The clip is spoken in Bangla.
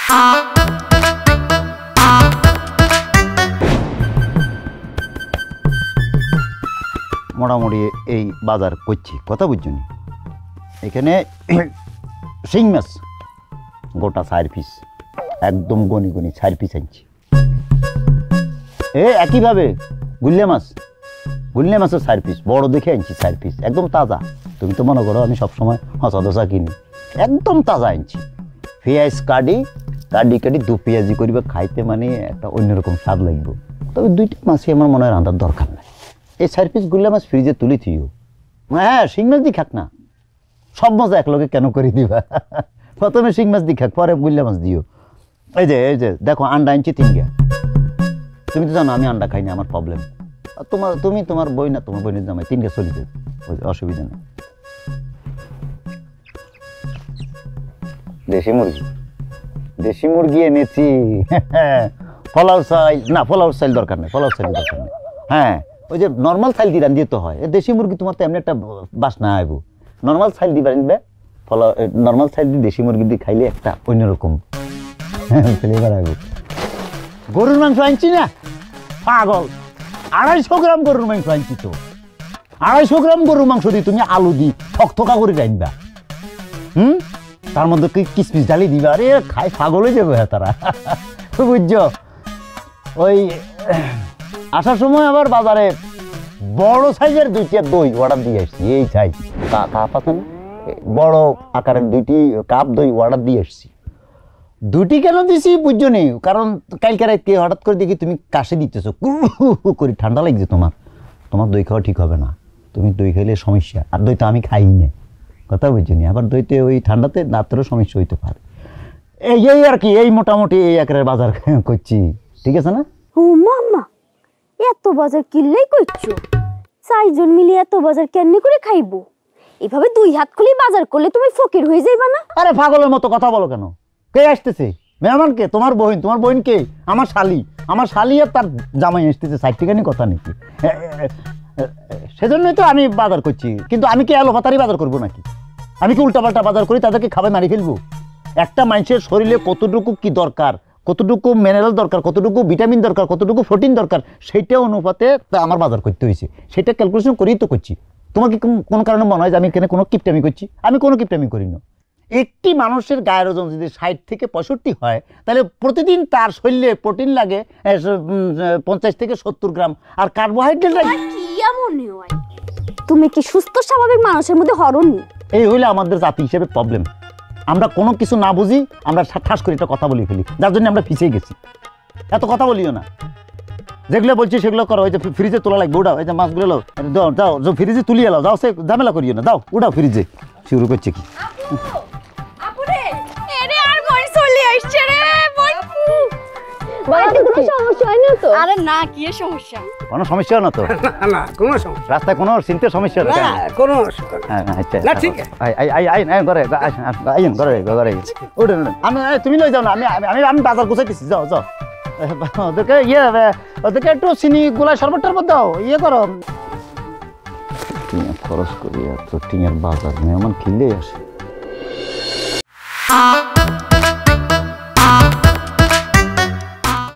মোটামুটি এই বাজার করছি, কথা বুঝছো নি? এখানে শিং মাছ গোটা 4 পিস, একদম গনি গনি 4 পিস আনছি। একইভাবে গুল্লে মাছের 4 পিস, বড় দেখে আনছি 4 পিস, একদম তাজা। তুমি তো মনে করো আমি সবসময় হসা দশা কিনি, একদম তাজা আনছি। পেঁয়াজ কাটি 2 পেঁয়াজি করিবে খাইতে, মানে একটা অন্যরকম স্বাদ লাগবে। তবে 2টা মাছই আমার মনে হয় রান্নার দরকার নাই। এই 4 পিস গুল্লা মাছ ফ্রিজে তুলি থিও। হ্যাঁ, শিং মাছ দিয়ে খাক না, সব মাছ একলগে কেন করে দিবা? প্রথমে শিং মাছ দিয়ে খাক, পরে গুল্লা মাছ দিও। এই যে দেখো, আন্ডা আনছি 3টা। তুমি তো জানো আমি আন্ডা খাই না, আমার প্রবলেম। তুমি তোমার বই না, তোমার বইনের জামাই 3টা চলি দেবে, অসুবিধা নেই। দেশি মুরগি এনেছি। ফলাও চাইল দরকার নেই, হ্যাঁ ওই যে নর্মাল চাইল দিয়ে রান্ধিয়ে তো হয়। দেশি মুরগি তোমার তো এমনি একটা বাসনা আইব, নর্মাল চাইল দিয়ে রাঁধবে। নর্মাল চাইল দিয়ে দেশি মুরগি দিয়ে খাইলে একটা অন্যরকম ফ্লেভার আইব। গরুর মাংস আনছি না পাগল, 250 গ্রাম গরুর মাংস আনছি তো। 250 গ্রাম গরুর মাংস দিয়ে তুমি আলু দি থকথকা করে রাঁধবা, তার মধ্যে কিসমিস ডালি দিবা। আরে খাই পাগল হয়ে যাবে তারা, বুঝছো? ওই আসার সময় আবার বাজারে বড় সাইজের 2টা দই অর্ডার দিয়ে আসছি। এই সাইজ কাপ আছে না, বড় আকারের 2টি কাপ দই অর্ডার দিয়ে আসছি। 2টি কেন দিছি বুঝছো নি? কারণ কালকে রাতে হঠাৎ করে দেখি তুমি কাশি দিতেছো, করে ঠান্ডা লাগছে তোমার দই খাওয়া ঠিক হবে না। তুমি দই খাইলে সমস্যা, আর দই তো আমি খাই না, কথা বুঝছো নি? আবার দইতে ওই ঠান্ডাতে দাঁতেরও সমস্যা হইতে পারে। এই আর কি, এই মোটামুটি এই আকারের বাজার করছি, ঠিক আছে না? ও মামা, এত বাজার কিনলেই করছো? 4 জন মিলে এত বাজার কেমনে করে খাইবো? এভাবে 2 হাত খুলে বাজার করলে তুমি ফকির হয়ে যাইবা না? আরে পাগলের মতো কথা বলো কেন? কে আসতেছে? মেহমান কে? তোমার বোন কে? আমার শালি আর তার জামাই আসতেছে, 60 টাকা নিয়ে কথা নাকি? সেজন্যই তো আমি বাজার করছি। কিন্তু আমি কি এলোপাতারি বাজার করবো নাকি? আমি কি উল্টাপাল্টা বাজার করি তাদেরকে খাবার মারি ফেলবো? একটা মানুষের শরীরে কতটুকু কি দরকার, কতটুকু মিনারেল দরকার, কতটুকু ভিটামিন দরকার, কতটুকু প্রোটিন দরকার, সেইটা অনুপাতে আমার বাজার করতে হয়েছে। সেটা ক্যালকুলেশন করেই তো করছি। তোমার কি কোনো কারণে মনে হয় যে আমি এখানে কোনো কিপটামি করছি? আমি কোনো কিপটামি করি না। একটি মানুষের গায়ের ওজন যদি 60 থেকে 65 হয়, তাহলে প্রতিদিন তার শরীরে প্রোটিন লাগে 50 থেকে 70 গ্রাম, আর কার্বোহাইড্রেট লাগে। তুমি কি সুস্থ স্বাভাবিক মানুষের মধ্যে হরনি? এই হইলে আমাদের জাতি হিসেবে প্রবলেম। আমরা কোনো কিছু না বুঝি, আমরা ঠাস করে একটা কথা বলে ফেলি, যার জন্য আমরা পিছিয়ে গেছি। এত কথা বলিও না, যেগুলো বলছি সেগুলো করো। ওই যে ফ্রিজে তোলা লাগবে, উঠাও। এই যে মাছগুলো যাও, ফ্রিজে তুলিয়ে এলাও, যাও, সে ঝামেলা করিও না, দাও উঠাও ফ্রিজে। শুরু করছে কি? কোনো সমস্যা না তো? রাস্তায় কোনো চিন্তার সমস্যা না? তুমি লই যাও না, আমি বাজার গুছাইতেছি। যাও ওদেরকে একটু চিনি গোলায় শরবত টরবত দাও, করো। খরচ করি এত টিঙের বাজার, মেহমান কিনলেই আসে।